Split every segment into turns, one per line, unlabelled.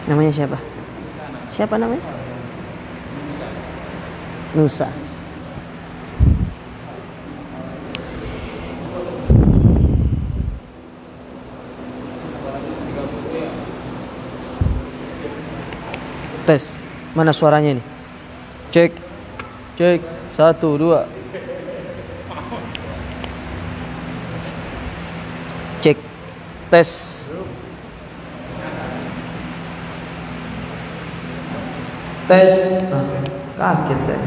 Namanya siapa? Siapa namanya? Nusa. Tes. Mana suaranya ini? Cek. Cek. 1, 2. Cek. Tes. Tes. Kaget saya.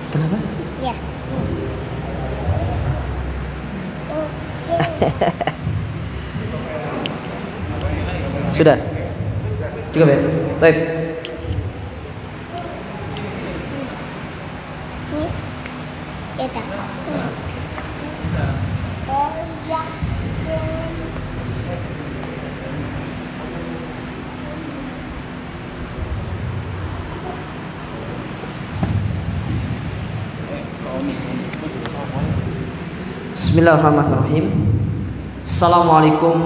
Kenapa?
Ya.
Sudah. Cukup ya? Baik. Bismillahirrahmanirrahim. Assalamualaikum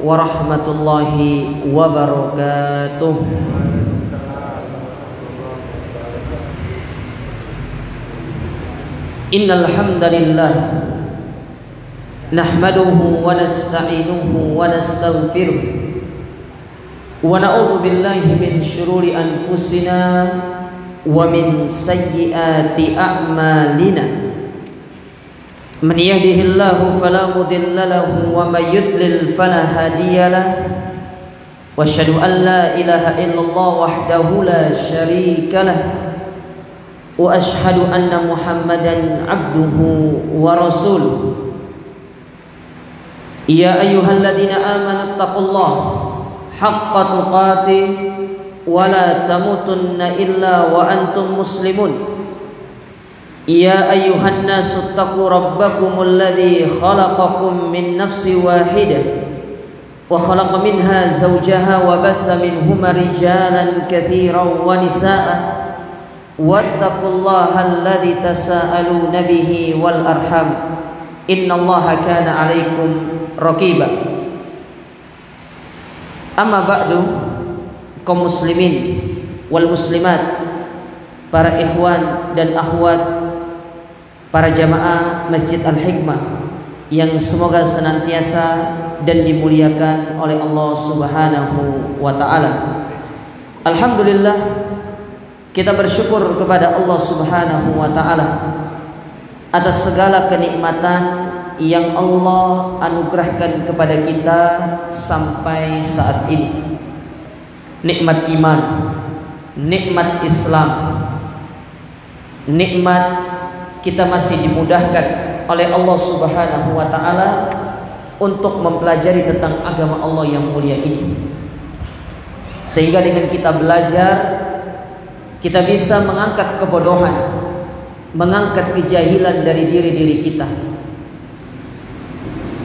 warahmatullahi wabarakatuh. Innal hamdalillah nahmaduhu wa nasta'inuhu wa nastaghfiruh wa na'udzu billahi min syururi anfusina wa min sayyiati a'malina. Man yahdihillahu fala mudilla lahu wa may yudlil fala hadiyalah. Wa asyhadu an la ilaha illallah wahdahu la syarikalah. Wa asyhadu anna Muhammadan abduhu wa rasuluh. Ya ayyuhalladzina amanu taqullaha haqqa tuqatih wa la tamutunna illa wa antum muslimun. Ya ayyuhan nasu taqu rabbakumul ladzi khalaqakum min nafsin wahidah wa khalaqa minha zawjaha wa batha minhuma rijalan katsiran wa nisaa'a wattaqullaha alladzi tasaaluna bihi wal arham innallaha kana 'alaikum raqiba. Amma ba'du, kaum muslimin wal muslimat, para ikhwan dan akhwat, para jamaah Masjid Al-Hikmah yang semoga senantiasa dan dimuliakan oleh Allah Subhanahu wa taala. Alhamdulillah, kita bersyukur kepada Allah Subhanahu wa taala atas segala kenikmatan yang Allah anugerahkan kepada kita sampai saat ini. Nikmat iman, nikmat Islam, nikmat kita masih dimudahkan oleh Allah Subhanahu wa taala untuk mempelajari tentang agama Allah yang mulia ini. Sehingga dengan kita belajar, kita bisa mengangkat kebodohan, mengangkat kejahilan dari diri-diri kita.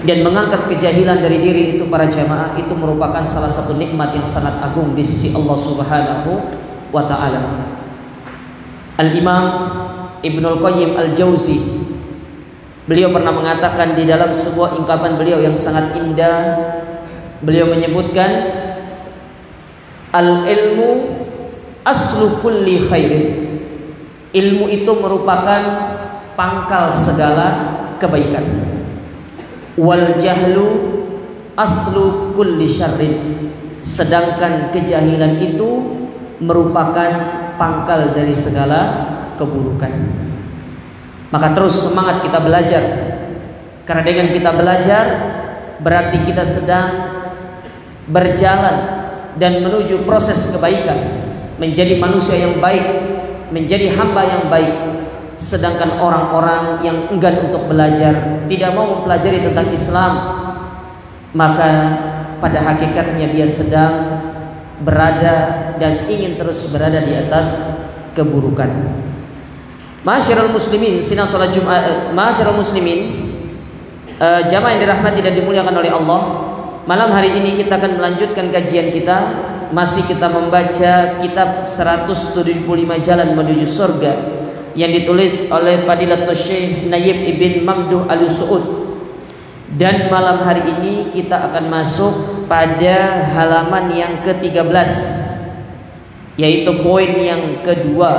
Dan mengangkat kejahilan dari diri itu, para jamaah, itu merupakan salah satu nikmat yang sangat agung di sisi Allah Subhanahu wa taala. Al-Imam Ibnul Qayyim Al-Jauzi, beliau pernah mengatakan di dalam sebuah ungkapan beliau yang sangat indah, beliau menyebutkan al-ilmu aslu kulli khairin. Ilmu itu merupakan pangkal segala kebaikan. Wal jahlu aslu kulli syarrin. Sedangkan kejahilan itu merupakan pangkal dari segala keburukan. Maka terus semangat kita belajar, karena dengan kita belajar berarti kita sedang berjalan dan menuju proses kebaikan, menjadi manusia yang baik, menjadi hamba yang baik. Sedangkan orang-orang yang enggan untuk belajar, tidak mau mempelajari tentang Islam, maka pada hakikatnya dia sedang berada dan ingin terus berada di atas keburukan. Ma'asyiral muslimin, sidang salat Jumat, ma'asyiral muslimin, jamaah yang dirahmati dan dimuliakan oleh Allah. Malam hari ini kita akan melanjutkan kajian kita. Masih kita membaca kitab 175 Jalan Menuju Surga yang ditulis oleh Fadilatul Syekh Nayyib Ibn Mamduh Al-Su'ud. Dan malam hari ini kita akan masuk pada halaman yang ke-13, yaitu poin yang kedua,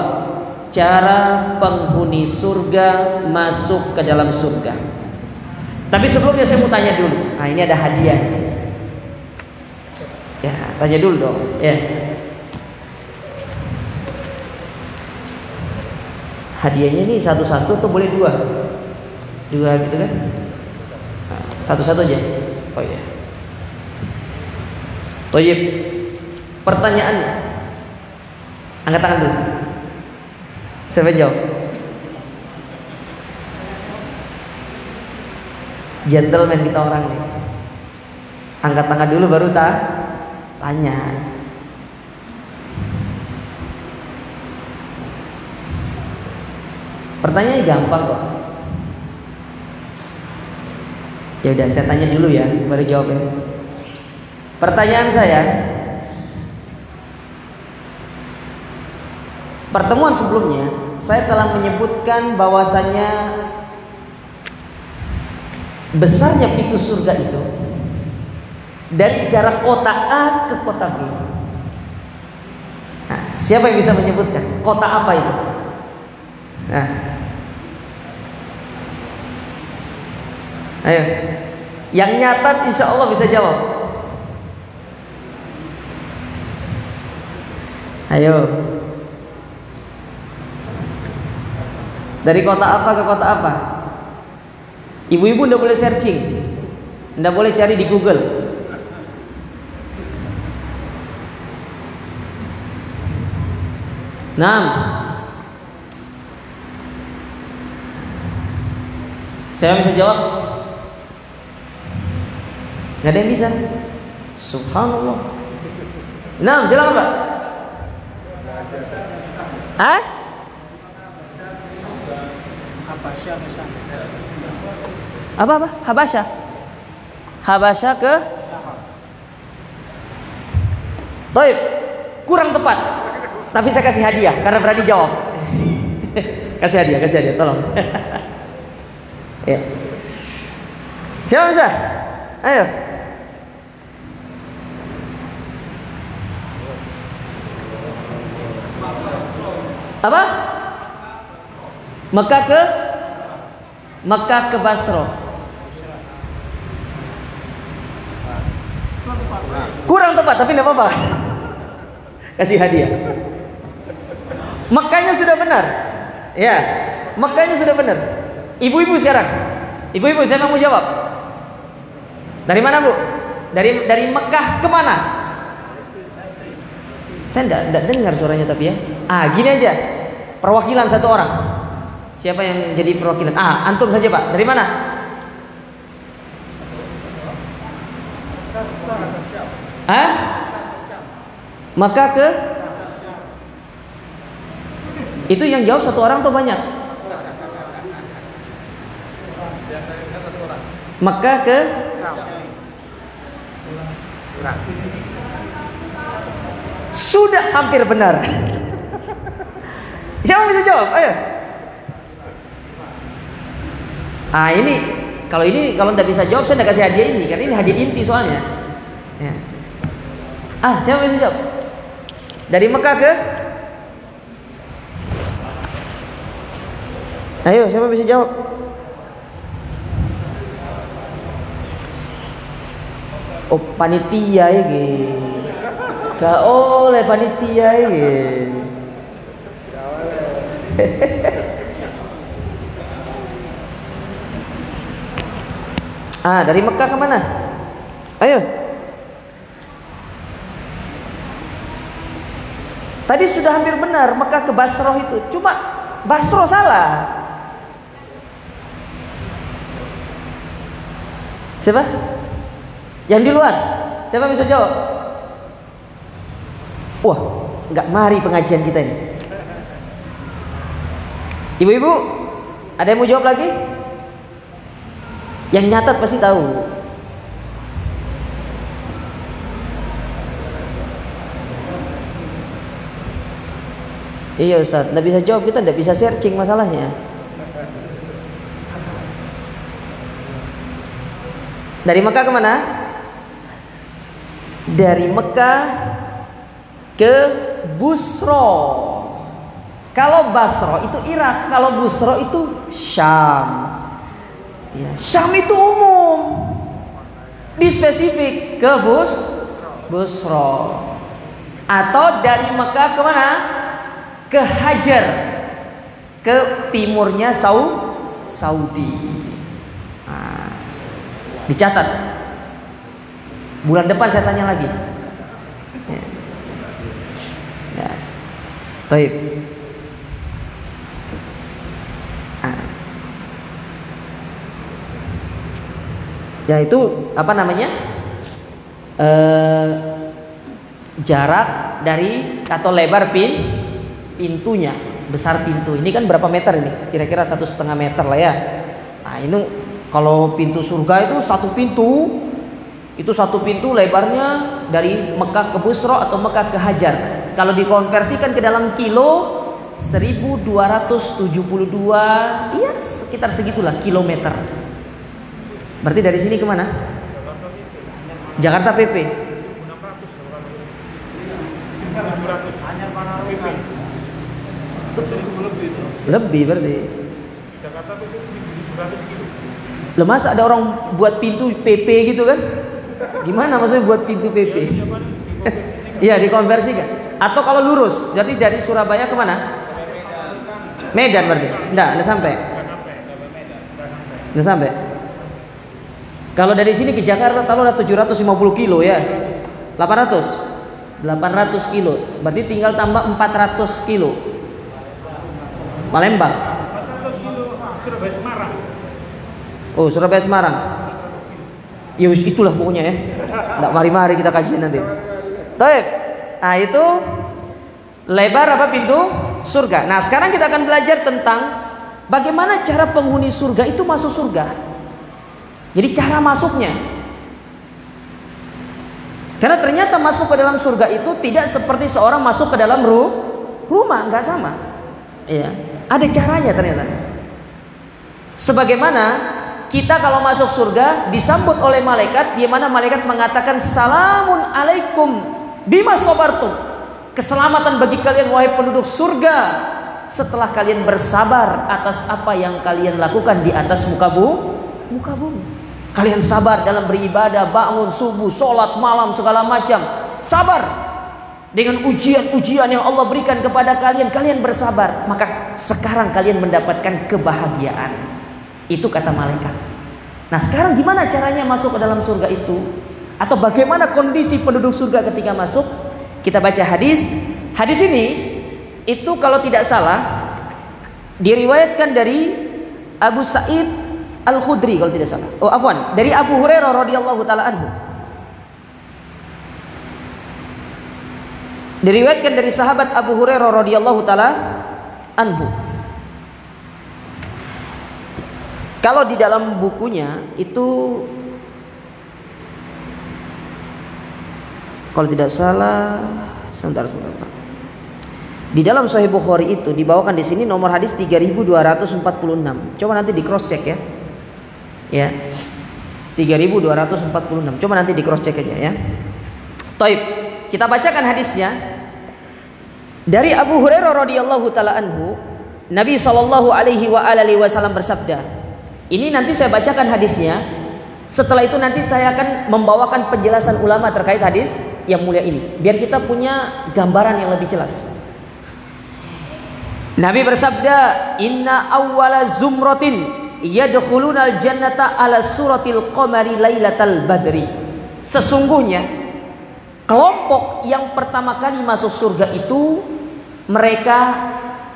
cara penghuni surga masuk ke dalam surga. Tapi sebelumnya saya mau tanya dulu. Nah, ini ada hadiah. Ya, tanya dulu dong. Ya. Hadiahnya ini satu-satu atau boleh dua? Dua gitu kan? Satu-satu aja. Oh iya. Toyib. Pertanyaannya. Angkat tangan dulu. Siapa jawab? Gentleman kita orang nih. Angkat tangan dulu baru tanya. Pertanyaannya gampang kok. Ya udah, saya tanya dulu ya, baru jawab ya. Pertanyaan saya, pertemuan sebelumnya saya telah menyebutkan bahwasanya besarnya pintu surga itu dari jarak kota A ke kota B. Nah, siapa yang bisa menyebutkan kota apa itu? Nah, ayo, yang nyatat insya Allah bisa jawab. Ayo, dari kota apa ke kota apa? Ibu-ibu ndak boleh searching, ndak boleh cari di Google. Nah, saya bisa jawab? Nggak ada yang bisa. Subhanallah. Nah, silakan Pak. Hah? Apa? Habasyah. Habasyah ke? Baik, kurang tepat. Tapi saya kasih hadiah karena berani jawab. kasih hadiah, tolong. Ya. Siapa bisa? Ayo. Apa? Mekah ke Basra. Kurang tepat tapi tidak apa-apa. Kasih hadiah. Mekahnya sudah benar. Ya, Mekahnya sudah benar. Ibu-ibu sekarang. Ibu-ibu saya mau jawab. Dari mana, Bu? Dari Mekah ke mana? Saya enggak dengar suaranya tapi ya. Gini aja. Perwakilan satu orang. Siapa yang jadi perwakilan? Antum saja, Pak. Dari mana? Mekah ke? Itu yang jawab satu orang atau banyak? Mekah ke? Sudah hampir benar. Siapa bisa jawab? Ayo. Ini kalau tidak bisa jawab saya tidak kasih hadiah ini karena ini hadiah inti soalnya. Ya. Siapa bisa jawab? Dari Mekah ke? Ayo, siapa bisa jawab? Oh, panitia ya, gak oleh panitia ya. Dari Mekah ke mana? Ayo. Tadi sudah hampir benar, Mekah ke Basrah itu. Cuma Basrah salah. Siapa? Yang di luar? Siapa bisa jawab? Wah, nggak mari pengajian kita ini. Ibu-ibu, ada yang mau jawab lagi? Yang nyatat pasti tahu. Iya Ustaz, nggak bisa jawab, kita nggak bisa searching masalahnya. Dari Mekah kemana? Dari Mekah ke Busro. Kalau Basro itu Irak, kalau Busro itu Syam. Ya, Syam itu umum, di spesifik ke Busro. Atau dari Mekah kemana? Ke Hajar, ke timurnya Saudi. Nah, dicatat. Bulan depan saya tanya lagi. Ya. Taib. Ya itu apa namanya? Jarak dari atau lebar pintunya, besar pintu. Ini kan berapa meter ini? Kira-kira 1,5 meter lah ya. Nah ini kalau pintu surga itu satu pintu lebarnya dari Mekah ke Busro atau Mekah ke Hajar. Kalau dikonversikan ke dalam kilo 1272, iya sekitar segitulah kilometer. Berarti dari sini kemana? Jakarta PP. Lebih berarti. Jakarta PP 1.700 kilo. Loh masa ada orang buat pintu PP gitu kan? Gimana maksudnya buat pintu PP? Iya dikonversikan. Atau kalau lurus, jadi dari Surabaya kemana? Medan berarti? Enggak sampai. Enggak sampai. Kalau dari sini ke Jakarta tahu ada 750 kilo ya. 800 kilo. Berarti tinggal tambah 400 kilo. Palembang. 400 kilo Surabaya Semarang. Oh, Surabaya Semarang. Ya wis itulah pokoknya ya. Enggak mari-mari kita kaji nanti. Baik. Nah, itu lebar apa pintu surga. Nah, sekarang kita akan belajar tentang bagaimana cara penghuni surga itu masuk surga. Jadi cara masuknya. Karena ternyata masuk ke dalam surga itu tidak seperti seorang masuk ke dalam rumah, nggak sama. Iya, ada caranya ternyata. Sebagaimana kita kalau masuk surga disambut oleh malaikat, di mana malaikat mengatakan salamun alaikum bima sabartum. Keselamatan bagi kalian wahai penduduk surga setelah kalian bersabar atas apa yang kalian lakukan di atas muka bumi. Kalian sabar dalam beribadah, bangun subuh, sholat malam, segala macam. Sabar dengan ujian-ujian yang Allah berikan kepada kalian. Kalian bersabar, maka sekarang kalian mendapatkan kebahagiaan. Itu kata malaikat. Nah sekarang gimana caranya masuk ke dalam surga itu? Atau bagaimana kondisi penduduk surga ketika masuk? Kita baca hadis. Hadis ini itu kalau tidak salah diriwayatkan dari Abu Sa'id Al-Khudri kalau tidak salah. Oh afwan, dari Abu Hurairah radhiyallahu taala anhu. Diriwayatkan dari sahabat Abu Hurairah radhiyallahu taala anhu. Kalau di dalam bukunya itu kalau tidak salah sebentar. Di dalam Sahih Bukhari itu dibawakan di sini nomor hadis 3246. Coba nanti di cross check ya. Ya. 3246. Coba nanti di cross check aja ya. Taib. Kita bacakan hadisnya. Dari Abu Hurairah radhiyallahu taala anhu, Nabi sallallahu alaihi wasallam bersabda. Ini nanti saya bacakan hadisnya. Setelah itu nanti saya akan membawakan penjelasan ulama terkait hadis yang mulia ini, biar kita punya gambaran yang lebih jelas. Nabi bersabda, "Inna awwala zumratin yadkhulunal jannata ala suratil qamari lailatal badri." Sesungguhnya kelompok yang pertama kali masuk surga itu mereka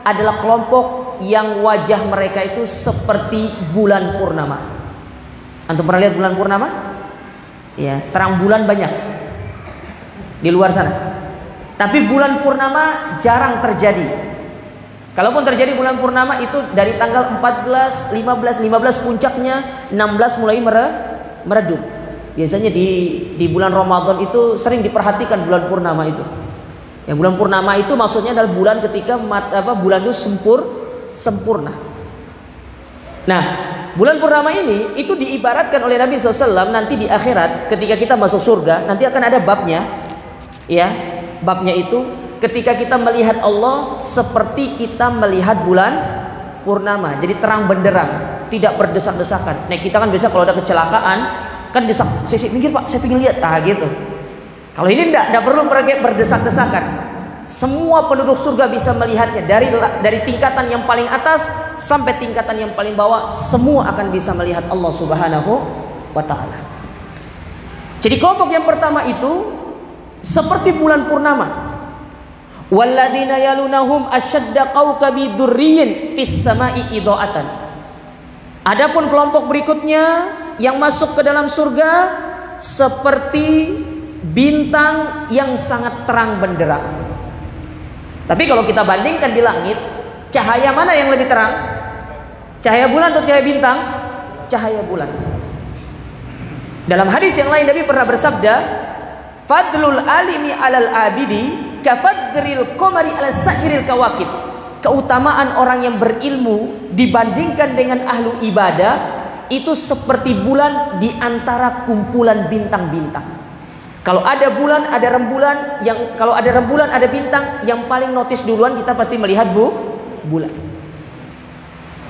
adalah kelompok yang wajah mereka itu seperti bulan purnama. Antum pernah lihat bulan purnama? Ya, terang bulan banyak. di luar sana. Tapi bulan purnama jarang terjadi. Kalaupun terjadi bulan purnama itu dari tanggal 14, 15 puncaknya, 16 mulai meredup. Biasanya di bulan Ramadan itu sering diperhatikan bulan purnama itu. Ya, bulan purnama itu maksudnya adalah bulan ketika bulan itu sempurna. Nah, bulan purnama ini itu diibaratkan oleh Nabi SAW nanti di akhirat ketika kita masuk surga, nanti akan ada babnya. Ya, babnya itu ketika kita melihat Allah seperti kita melihat bulan purnama. Jadi terang benderang, tidak berdesak-desakan. Nah, kita kan biasa kalau ada kecelakaan kan desak, "Sisi minggir Pak, saya pengen lihat." Gitu. Kalau ini tidak perlu berdesak-desakan. Semua penduduk surga bisa melihatnya dari tingkatan yang paling atas sampai tingkatan yang paling bawah, semua akan bisa melihat Allah Subhanahu wa taala. Jadi kelompok yang pertama itu seperti bulan purnama. Walladzina yalunahum asyadda qawqabi durriyin fis sama'i idha'atan. Adapun kelompok berikutnya yang masuk ke dalam surga seperti bintang yang sangat terang benderang. Tapi kalau kita bandingkan di langit, cahaya mana yang lebih terang? Cahaya bulan atau cahaya bintang? Cahaya bulan. Dalam hadis yang lain Nabi pernah bersabda, "Fadlul alimi 'alal abidi kafadril qamari 'ala sa'iril kawakib." Keutamaan orang yang berilmu dibandingkan dengan ahlu ibadah itu seperti bulan di antara kumpulan bintang-bintang. Kalau ada bulan, ada rembulan, kalau ada rembulan, ada bintang, yang paling notice duluan kita pasti melihat bulan.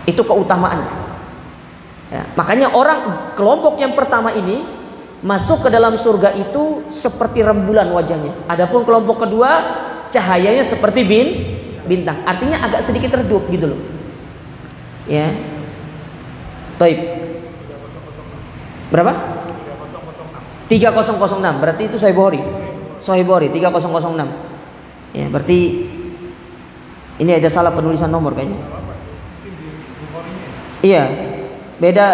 Itu keutamaannya. Ya, makanya kelompok yang pertama ini masuk ke dalam surga itu seperti rembulan wajahnya. Adapun kelompok kedua cahayanya seperti bintang. Artinya agak sedikit redup gitu loh. Ya. Taib. Berapa? 3006. Berarti itu Sahih Bukhari 3006. Ya, berarti ini ada salah penulisan nomor kayaknya. Iya. Beda,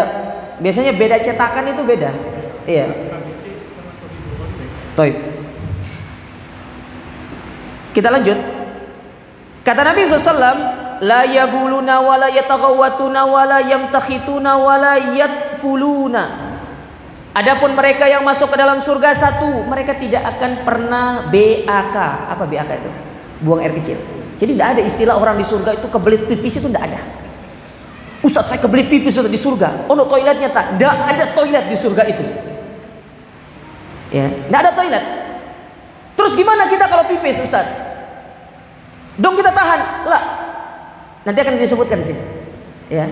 biasanya beda cetakan itu beda. Iya. Taib. Kita lanjut. Kata Nabi SAW, la yabuluna wa la yataghawatuna wa la yamtakhituna wa la yatfuluna. Adapun mereka yang masuk ke dalam surga satu, mereka tidak akan pernah BAK. Apa BAK itu? Buang air kecil. Jadi tidak ada istilah orang di surga itu kebelit pipis, itu tidak ada. Ustaz, saya kebelit pipis di surga. Oh, no, toiletnya tak? Tidak ada toilet di surga itu. Ya, tidak ada toilet. Terus gimana kita kalau pipis, Ustaz? Dong kita tahan. Lah. Nanti akan disebutkan di sini. Ya.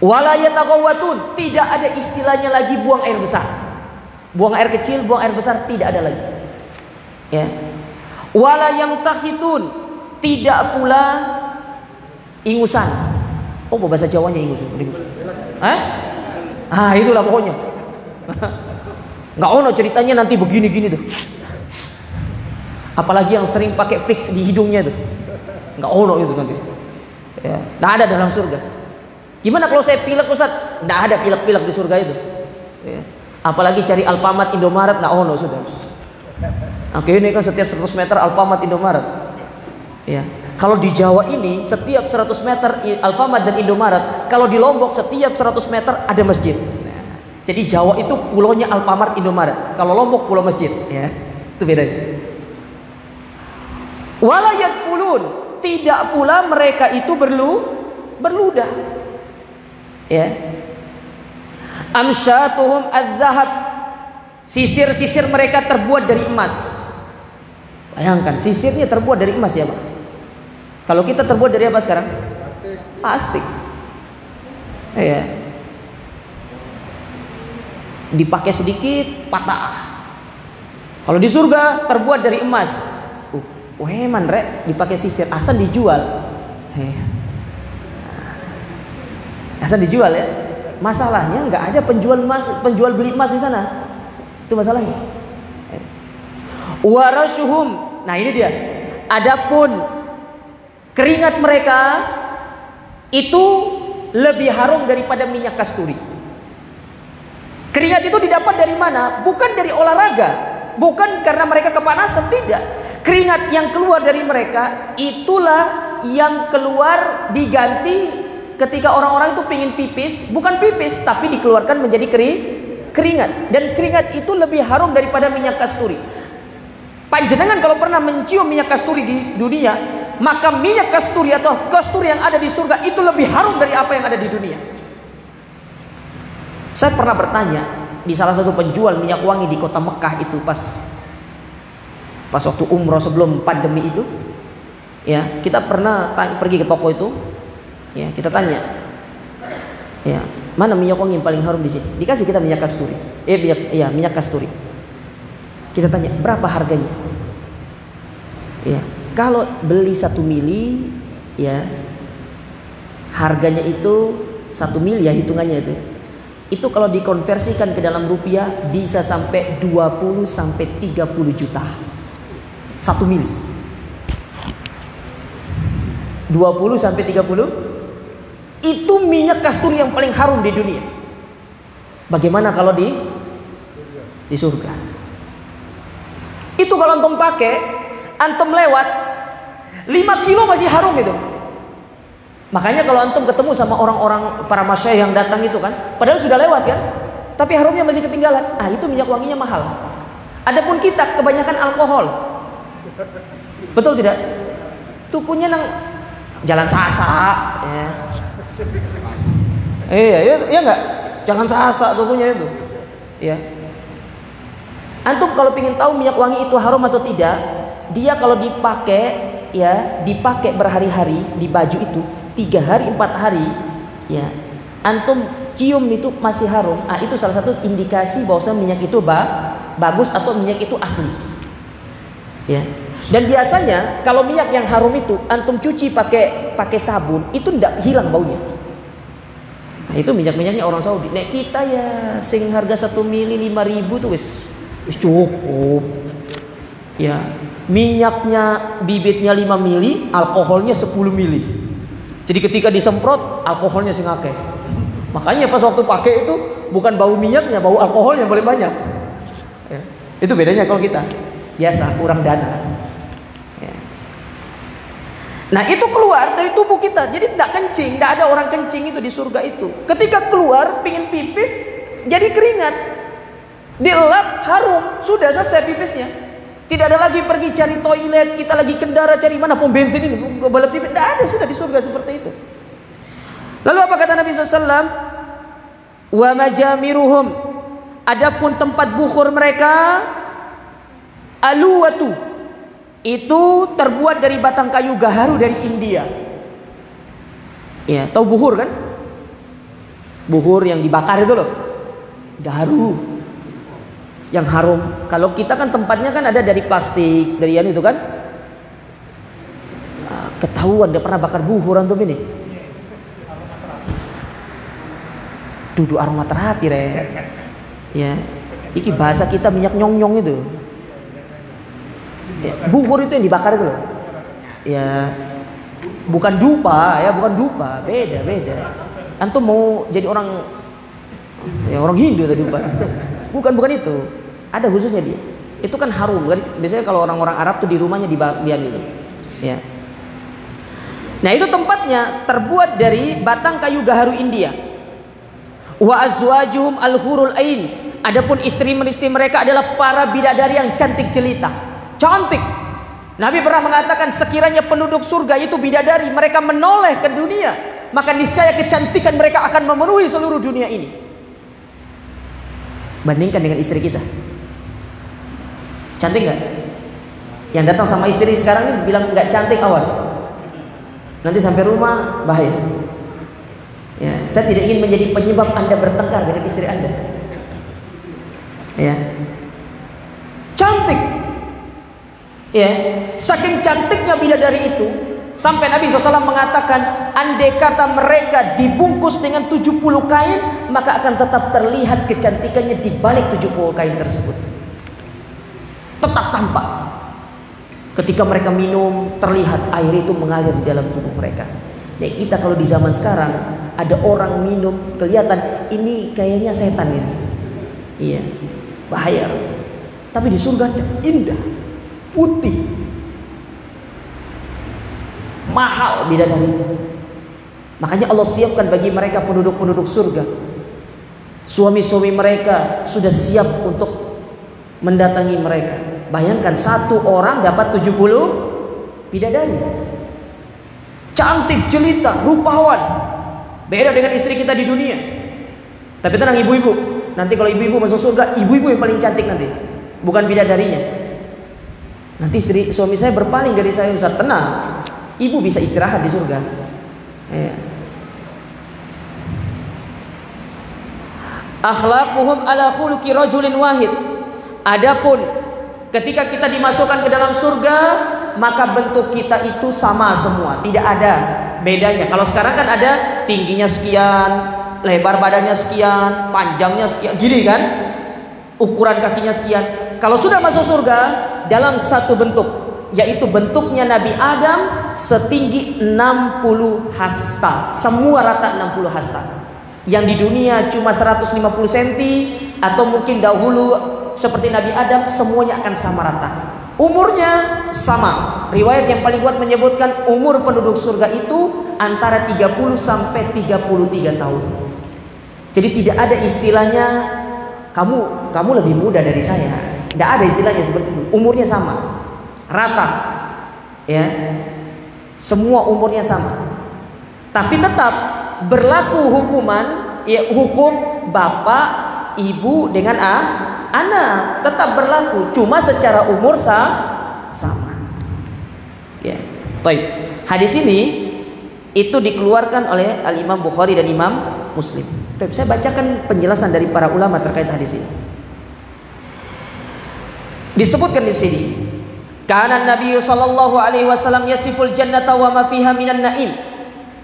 Wala yataghawatun, tidak ada istilahnya lagi buang air besar. Buang air kecil, buang air besar tidak ada lagi. Ya. Wala yamtakhitun, tidak pula ingusan. Oh, bahasa Jawanya ingus. Itulah pokoknya. Nggak ono ceritanya nanti begini-gini tuh. Apalagi yang sering pakai fix di hidungnya tuh. Nggak ono itu nanti. Ya, nggak ada dalam surga. Gimana kalau saya pilek, Ustaz? Nggak ada pilek-pilek di surga itu. Ya. Apalagi cari Alfamart, Indomaret, nggak ono sudah. Oke, ini kan setiap 100 meter Alfamart, Indomaret. Ya. Kalau di Jawa ini setiap 100 meter Alfamart dan Indomaret. Kalau di Lombok setiap 100 meter ada masjid. Nah, jadi Jawa itu pulaunya Alfamart, Indomaret. Kalau Lombok pulau masjid. Ya, itu bedanya. Wala yakfulun, tidak pula mereka itu berludah. Ya. Amsyatuhum adzahab, sisir-sisir mereka terbuat dari emas. Bayangkan, sisirnya terbuat dari emas ya, Pak. Kalau kita terbuat dari apa sekarang? Plastik. Ya. Dipakai sedikit patah. Kalau di surga terbuat dari emas. Weman rek, dipakai sisir, asal dijual. Asal dijual ya. Masalahnya nggak ada penjual beli emas di sana. Itu masalahnya. Warashuhum. Nah, ini dia. Adapun keringat mereka itu lebih harum daripada minyak kasturi. Keringat itu didapat dari mana? Bukan dari olahraga.
bukan karena mereka kepanasan, tidak. Keringat yang keluar dari mereka itulah yang keluar diganti ketika orang-orang itu pingin pipis, bukan pipis tapi dikeluarkan menjadi keringat. Dan keringat itu lebih harum daripada minyak kasturi. Panjenengan kalau pernah mencium minyak kasturi di dunia, maka minyak kasturi atau kasturi yang ada di surga itu lebih harum dari apa yang ada di dunia. Saya pernah bertanya di salah satu penjual minyak wangi di kota Mekah itu pas waktu umroh sebelum pandemi itu, ya, kita pernah pergi ke toko itu, ya, kita tanya, ya, mana minyak wangi yang paling harum di sini? Dikasih kita minyak kasturi, minyak kasturi. Kita tanya berapa harganya? Ya, kalau beli 1 mili, ya, harganya itu 1 mili ya hitungannya itu. Itu kalau dikonversikan ke dalam rupiah bisa sampai 20 sampai 30 juta. 1 mili. 20 sampai 30 itu minyak kasturi yang paling harum di dunia. Bagaimana kalau di surga? Itu kalau antum pakai, antum lewat 5 kilo masih harum itu. Makanya kalau antum ketemu sama orang-orang para masyayikh yang datang itu kan, padahal sudah lewat kan, tapi harumnya masih ketinggalan. Ah, itu minyak wanginya mahal. Adapun kita kebanyakan alkohol. Betul tidak? Tukunya nang Jalan Sasa, ya. Iya enggak? Jalan Sasa tukunya itu. Ya. Antum kalau ingin tahu minyak wangi itu harum atau tidak, dia kalau dipakai, ya, dipakai berhari-hari di baju itu, 3 hari 4 hari, ya, antum cium itu masih harum. Ah, itu salah satu indikasi bahwa minyak itu bagus atau minyak itu asli. Ya. Dan biasanya kalau minyak yang harum itu antum cuci pakai sabun, itu tidak hilang baunya. Nah, itu minyak-minyaknya orang Saudi. Nek kita ya sing harga 1 mili 5.000 tuh wis cukup. Ya. Minyaknya bibitnya 5 mili, alkoholnya 10 mili. Jadi ketika disemprot, alkoholnya sing akeh. Makanya pas waktu pakai itu bukan bau minyaknya, bau alkoholnya boleh banyak. Ya. Itu bedanya kalau kita. Biasa kurang dana. Ya. Nah, itu keluar dari tubuh kita. Jadi tidak kencing, tidak ada orang kencing itu di surga itu. Ketika keluar pingin pipis, jadi keringat. Dilap harum, sudah selesai pipisnya. Tidak ada lagi pergi cari toilet, kita lagi kendara cari mana pom bensin ini, balap pipis. Tidak ada, sudah di surga seperti itu. Lalu apa kata Nabi SAW? Wa majamiruhum, adapun tempat bukhur mereka, aluwatu, itu terbuat dari batang kayu gaharu dari India. Ya, tahu buhur kan? Buhur yang dibakar itu loh, gaharu, yang harum. Kalau kita kan tempatnya kan ada dari plastik, dari yang itu kan. Ketahuan dia pernah bakar buhur antum ini. Duduk aromaterapi re. Ya, iki bahasa kita minyak nyong-nyong itu. Ya, buhur itu yang dibakar itu loh. Ya, bukan dupa ya, bukan dupa, beda. Antum mau jadi orang Hindu tadi dupa. Bukan itu. Ada khususnya dia. Itu kan harum. Biasanya kalau orang-orang Arab tuh di rumahnya dia gitu. Ya. Nah, itu tempatnya terbuat dari batang kayu gaharu India. Wa azwajuhum al-hurul ain. Adapun istri-istri mereka adalah para bidadari yang cantik jelita. Cantik. Nabi pernah mengatakan sekiranya penduduk surga itu bidadari, mereka menoleh ke dunia, maka niscaya kecantikan mereka akan memenuhi seluruh dunia ini. Bandingkan dengan istri kita. Cantik nggak? Yang datang sama istri sekarang ini bilang nggak cantik, awas. Nanti sampai rumah bahaya. Ya, saya tidak ingin menjadi penyebab Anda bertengkar dengan istri Anda. Ya. Cantik. Ya, saking cantiknya bidadari itu sampai Nabi SAW mengatakan, andai kata mereka dibungkus dengan 70 kain, maka akan tetap terlihat kecantikannya di balik 70 kain tersebut. Tetap tampak. Ketika mereka minum, terlihat air itu mengalir di dalam tubuh mereka. Nah, kita kalau di zaman sekarang ada orang minum, kelihatan ini kayaknya setan ini. Iya, bahaya. Tapi di surga indah, putih, mahal bidadari itu. Makanya Allah siapkan bagi mereka penduduk-penduduk surga. Suami-suami mereka sudah siap untuk mendatangi mereka. Bayangkan satu orang dapat 70 bidadari. Cantik, jelita, rupawan. Beda dengan istri kita di dunia. Tapi tenang ibu-ibu, nanti kalau ibu-ibu masuk surga, ibu-ibu yang paling cantik nanti, bukan bidadarinya. Nanti suami saya berpaling dari saya, Ustaz. Tenang, ibu bisa istirahat di surga. Akhlaquhum ala khuluqi rajulin wahid. Adapun ketika kita dimasukkan ke dalam surga, maka bentuk kita itu sama semua, tidak ada bedanya. Kalau sekarang kan ada tingginya sekian, lebar badannya sekian, panjangnya sekian, gini kan, ukuran kakinya sekian. Kalau sudah masuk surga, dalam satu bentuk, yaitu bentuknya Nabi Adam, setinggi 60 hasta, semua rata 60 hasta. Yang di dunia cuma 150 cm, atau mungkin dahulu seperti Nabi Adam, semuanya akan sama rata. Umurnya sama. Riwayat yang paling kuat menyebutkan umur penduduk surga itu antara 30 sampai 33 tahun. Jadi tidak ada istilahnya kamu lebih muda dari saya. Tidak ada istilahnya seperti itu. Umurnya sama, rata, ya, semua umurnya sama. Tapi tetap berlaku hukuman, ya, hukum bapak, ibu dengan anak tetap berlaku, cuma secara umur sama. Ya, baik. Hadis ini itu dikeluarkan oleh Al-Imam Bukhari dan Imam Muslim. Tapi saya bacakan penjelasan dari para ulama terkait hadis ini. Disebutkan di sini, kana Nabi sallallahu alaihi wasallam yasiful jannata wa ma fiha minan naim.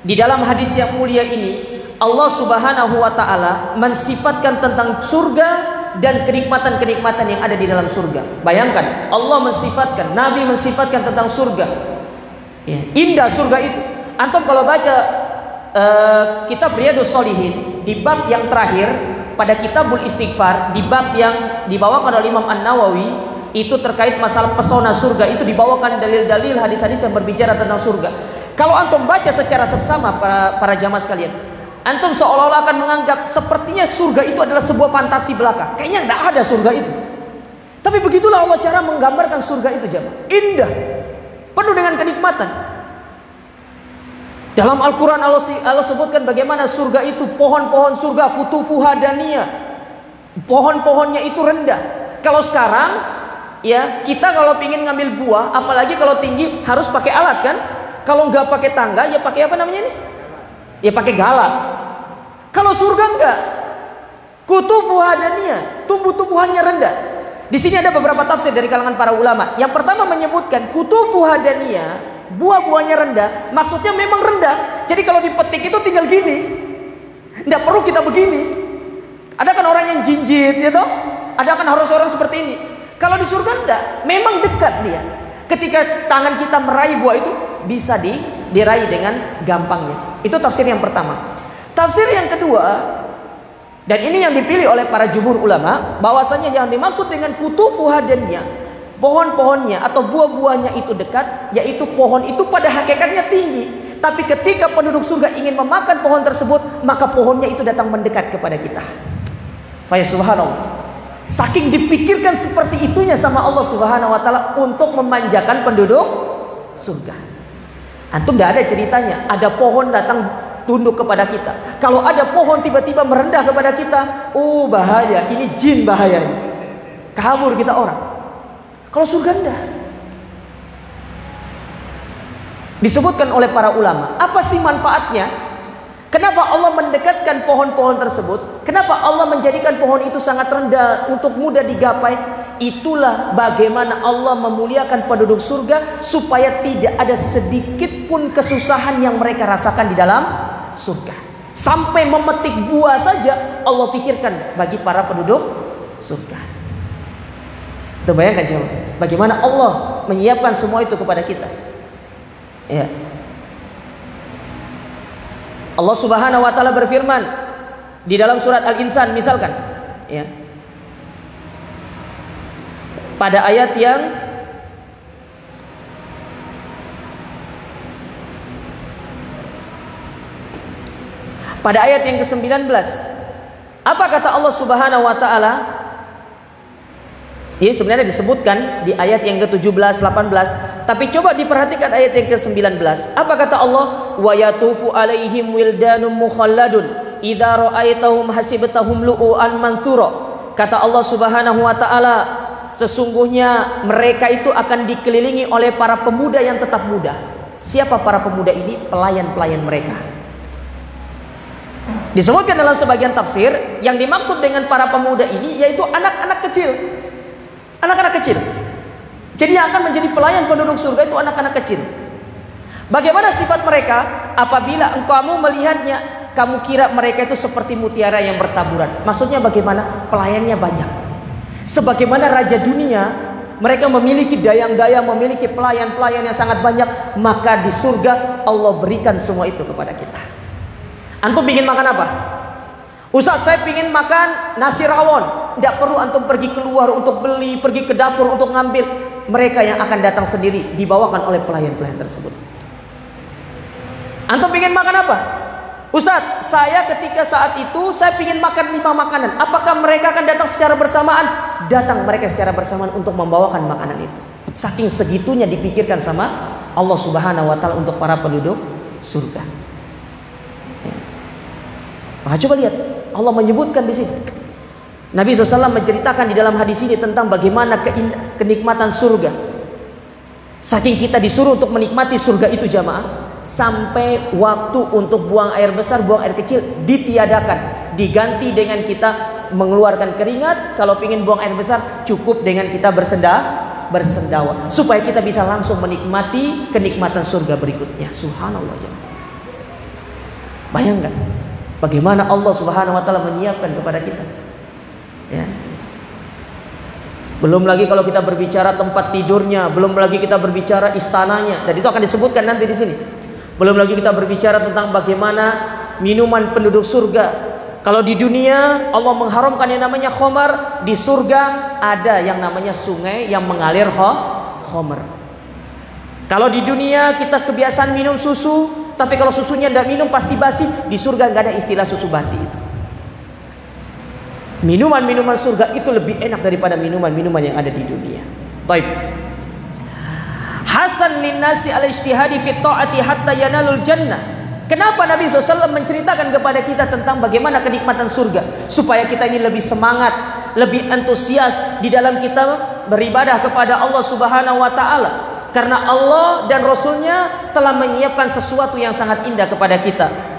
Di dalam hadis yang mulia ini, Allah Subhanahu wa taala mensifatkan tentang surga dan kenikmatan-kenikmatan yang ada di dalam surga. Bayangkan, Allah mensifatkan, Nabi mensifatkan tentang surga. Ya, indah surga itu. Antum kalau baca kitab Riyadhus Shalihin di bab yang terakhir pada Kitabul Istighfar, di bab yang dibawakan oleh Imam An-Nawawi, itu terkait masalah pesona surga, itu dibawakan dalil-dalil hadis-hadis yang berbicara tentang surga. Kalau antum baca secara seksama para jamaah sekalian, antum seolah-olah akan menganggap sepertinya surga itu adalah sebuah fantasi belaka. Kayaknya tidak ada surga itu. Tapi begitulah Allah cara menggambarkan surga itu, jamaah. Indah, penuh dengan kenikmatan. Dalam Al-Quran Allah sebutkan bagaimana surga itu, pohon-pohon surga kutufuha daniyah, pohon-pohonnya itu rendah. Kalau sekarang, ya, kita kalau ingin ngambil buah, apalagi kalau tinggi, harus pakai alat kan? Kalau nggak pakai tangga, ya pakai apa namanya ini? Ya pakai galak. Kalau surga enggak, kutufuha daniyah, tumbuh-tumbuhannya rendah. Di sini ada beberapa tafsir dari kalangan para ulama. Yang pertama menyebutkan kutufuha daniyah, buah-buahnya rendah, maksudnya memang rendah. Jadi kalau dipetik itu tinggal gini, tidak perlu kita begini. Ada kan orang yang jinjit, gitu? Ada kan harus orang seperti ini. Kalau di surga enggak, memang dekat dia. Ketika tangan kita meraih buah itu, bisa diraih dengan gampangnya. Itu tafsir yang pertama. Tafsir yang kedua, dan ini yang dipilih oleh para jumhur ulama, bahwasanya yang dimaksud dengan kutufuha daniyah, pohon-pohonnya atau buah-buahnya itu dekat, yaitu pohon itu pada hakikatnya tinggi. Tapi ketika penduduk surga ingin memakan pohon tersebut, maka pohonnya itu datang mendekat kepada kita. Fa subhanallah. Saking dipikirkan seperti itunya sama Allah Subhanahu wa taala untuk memanjakan penduduk surga. Antum tidak ada ceritanya ada pohon datang tunduk kepada kita. Kalau ada pohon tiba-tiba merendah kepada kita, oh bahaya, ini jin bahaya. Kabur kita orang. Kalau surga enggak. Disebutkan oleh para ulama, apa sih manfaatnya? Kenapa Allah mendekatkan pohon-pohon tersebut? Kenapa Allah menjadikan pohon itu sangat rendah untuk mudah digapai? Itulah bagaimana Allah memuliakan penduduk surga supaya tidak ada sedikit pun kesusahan yang mereka rasakan di dalam surga. Sampai memetik buah saja Allah pikirkan bagi para penduduk surga. Kita bayangkan coba, bagaimana Allah menyiapkan semua itu kepada kita. Ya. Allah Subhanahu wa taala berfirman di dalam surat Al-Insan misalkan, ya. pada ayat yang ke-19. Apa kata Allah Subhanahu wa taala? Ini sebenarnya disebutkan di ayat yang ke-17, 18, tapi coba diperhatikan ayat yang ke-19. Apa kata Allah? Wa yatufu alaihim wildanum mukhalladun idza ra'aitahum hasibtahum lu'an mansura. Kata Allah Subhanahu wa taala, sesungguhnya mereka itu akan dikelilingi oleh para pemuda yang tetap muda. Siapa para pemuda ini? Pelayan-pelayan mereka. Disebutkan dalam sebagian tafsir, yang dimaksud dengan para pemuda ini yaitu anak-anak kecil. Anak-anak kecil. Jadi yang akan menjadi pelayan penduduk surga itu anak-anak kecil. Bagaimana sifat mereka? Apabila kamu melihatnya, kamu kira mereka itu seperti mutiara yang bertaburan. Maksudnya bagaimana? Pelayannya banyak. Sebagaimana raja dunia, mereka memiliki dayang-dayang, memiliki pelayan-pelayan yang sangat banyak. Maka di surga Allah berikan semua itu kepada kita. Antum ingin makan apa? Ustaz, saya ingin makan nasi rawon. Tidak perlu antum pergi keluar untuk beli, pergi ke dapur untuk ngambil. Mereka yang akan datang sendiri, dibawakan oleh pelayan-pelayan tersebut. Antum ingin makan apa? Ustaz, saya ketika saat itu saya ingin makan 5 makanan. Apakah mereka akan datang secara bersamaan? Datang mereka secara bersamaan untuk membawakan makanan itu. Saking segitunya dipikirkan sama Allah Subhanahu wa taala untuk para penduduk surga. Maka coba lihat, Allah menyebutkan di sini. Nabi SAW menceritakan di dalam hadis ini tentang bagaimana kenikmatan surga. Saking kita disuruh untuk menikmati surga itu jamaah, sampai waktu untuk buang air besar, buang air kecil ditiadakan, diganti dengan kita mengeluarkan keringat. Kalau ingin buang air besar, cukup dengan kita bersendawa, supaya kita bisa langsung menikmati kenikmatan surga berikutnya. Subhanallah jamaah. Bayangkan bagaimana Allah Subhanahu wa taala menyiapkan kepada kita. Ya. Belum lagi kalau kita berbicara tempat tidurnya, belum lagi kita berbicara istananya, dan itu akan disebutkan nanti di sini. Belum lagi kita berbicara tentang bagaimana minuman penduduk surga. Kalau di dunia Allah mengharamkan yang namanya khamar, di surga ada yang namanya sungai yang mengalir khamar. Kalau di dunia kita kebiasaan minum susu, tapi kalau susunya tidak minum pasti basi. Di surga nggak ada istilah susu basi itu. Minuman-minuman surga itu lebih enak daripada minuman-minuman yang ada di dunia. Taib. Hasan linnasi al-ijtihadi fi ta'ati hatta yanalul jannah. Kenapa Nabi SAW menceritakan kepada kita tentang bagaimana kenikmatan surga? Supaya kita ini lebih semangat, lebih antusias di dalam kita beribadah kepada Allah Subhanahu wa ta'ala. Karena Allah dan Rasulnya telah menyiapkan sesuatu yang sangat indah kepada kita.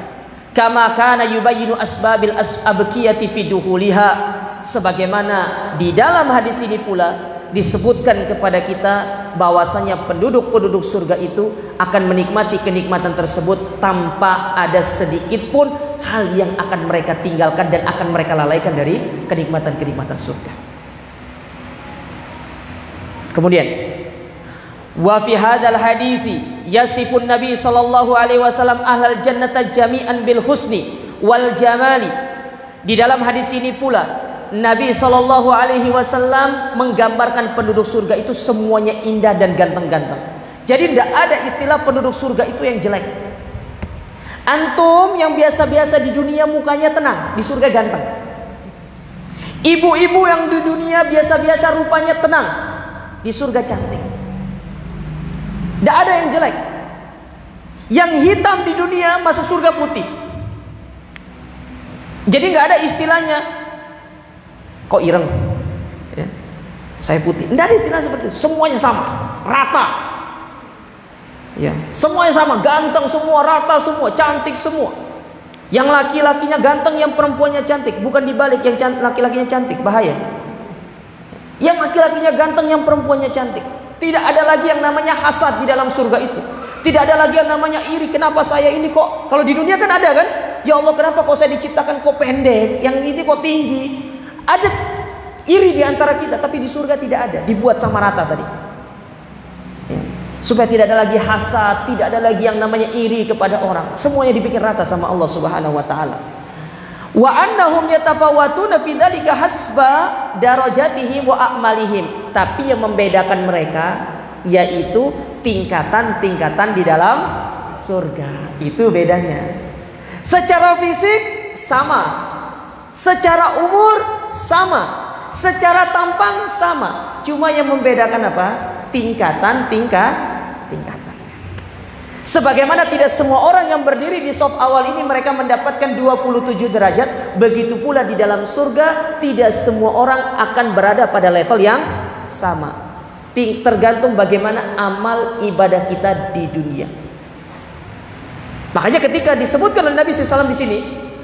Kama kana yubayyinu asbabil abqiyati fi duhuliha. Sebagaimana di dalam hadis ini pula disebutkan kepada kita bahwasanya penduduk-penduduk surga itu akan menikmati kenikmatan tersebut tanpa ada sedikit pun hal yang akan mereka tinggalkan dan akan mereka lalaikan dari kenikmatan-kenikmatan surga. Kemudian wa fi hadzal hadithi yasifun Nabi sallallahu alaihi wasallam ahlal jannata jami'an bil husni wal jamali. Di dalam hadis ini pula Nabi sallallahu alaihi wasallam menggambarkan penduduk surga itu semuanya indah dan ganteng-ganteng. Jadi tidak ada istilah penduduk surga itu yang jelek. Antum yang biasa-biasa di dunia mukanya tenang, di surga ganteng. Ibu-ibu yang di dunia biasa-biasa rupanya tenang, di surga cantik. Tidak ada yang jelek. Yang hitam di dunia masuk surga putih. Jadi nggak ada istilahnya kok ireng ya, saya putih. Tidak ada istilah seperti itu. Semuanya sama, rata ya, semuanya sama, ganteng semua, rata semua, cantik semua. Yang laki-lakinya ganteng, yang perempuannya cantik. Bukan dibalik, yang laki-lakinya cantik, bahaya. Yang laki-lakinya ganteng, yang perempuannya cantik. Tidak ada lagi yang namanya hasad di dalam surga itu. Tidak ada lagi yang namanya iri. Kenapa saya ini kok? Kalau di dunia kan ada kan? Ya Allah, kenapa kok saya diciptakan kok pendek? Yang ini kok tinggi? Ada iri di antara kita. Tapi di surga tidak ada. Dibuat sama rata tadi ya. Supaya tidak ada lagi hasad, tidak ada lagi yang namanya iri kepada orang. Semuanya dibikin rata sama Allah Subhanahu wa ta'ala. Wa annahum yatafawatuna fi dzalika hasba darajatihim wa a'malihim. Tapi yang membedakan mereka yaitu tingkatan-tingkatan di dalam surga. Itu bedanya. Secara fisik sama, secara umur sama, secara tampang sama. Cuma yang membedakan apa? Tingkatan. Sebagaimana tidak semua orang yang berdiri di saf awal ini mereka mendapatkan 27 derajat, begitu pula di dalam surga tidak semua orang akan berada pada level yang sama. Tergantung bagaimana amal ibadah kita di dunia. Makanya ketika disebutkan oleh Nabi SAW di sini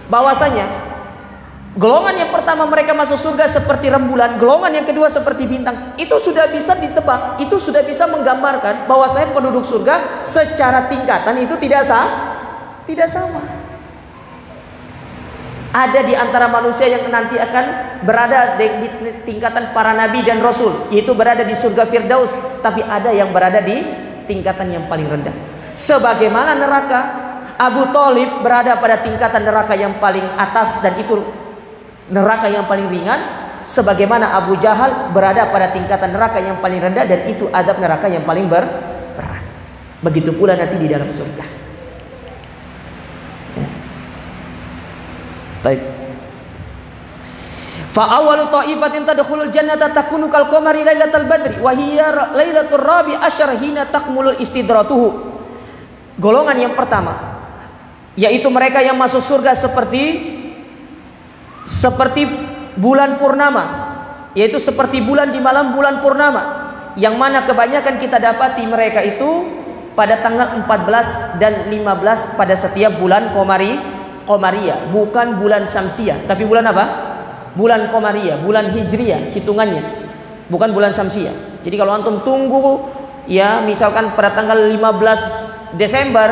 bahwasanya golongan yang pertama mereka masuk surga seperti rembulan, golongan yang kedua seperti bintang, itu sudah bisa ditebak, itu sudah bisa menggambarkan bahwasanya penduduk surga secara tingkatan itu tidak sama. Ada di antara manusia yang nanti akan berada di tingkatan para nabi dan rasul, yaitu berada di surga Firdaus, tapi ada yang berada di tingkatan yang paling rendah. Sebagaimana neraka, Abu Thalib berada pada tingkatan neraka yang paling atas dan itu neraka yang paling ringan, sebagaimana Abu Jahal berada pada tingkatan neraka yang paling rendah dan itu adab neraka yang paling berat. Begitu pula nanti di dalam surga. Baik. Fa awwalu ta'ifatin tadkhulul jannata takunu kal qamari lailatal badri wa hiya lailatul rabi asyar hina takmulul istidratuhu. Golongan yang pertama yaitu mereka yang masuk surga seperti bulan purnama, yaitu seperti bulan di malam bulan purnama, yang mana kebanyakan kita dapati mereka itu pada tanggal 14 dan 15 pada setiap bulan Qamariyah, bukan bulan Syamsiyah, tapi bulan apa? Bulan Qamariyah, bulan Hijriyah hitungannya, bukan bulan Syamsiyah. Jadi kalau antum tunggu ya misalkan pada tanggal 15 Desember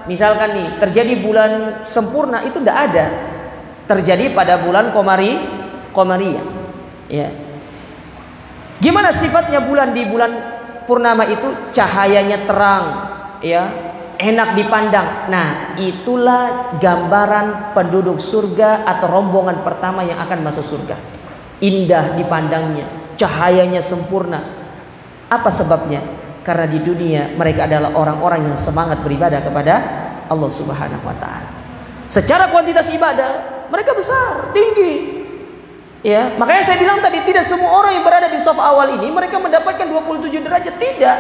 misalkan nih terjadi bulan sempurna, itu tidak ada. Terjadi pada bulan Qamariyah. Ya. Gimana sifatnya bulan di bulan purnama itu? Cahayanya terang, ya, enak dipandang. Nah, itulah gambaran penduduk surga atau rombongan pertama yang akan masuk surga. Indah dipandangnya, cahayanya sempurna. Apa sebabnya? Karena di dunia mereka adalah orang-orang yang semangat beribadah kepada Allah Subhanahu wa taala. Secara kuantitas ibadah mereka besar, tinggi. Ya, makanya saya bilang tadi tidak semua orang yang berada di saf awal ini mereka mendapatkan 27 derajat, tidak.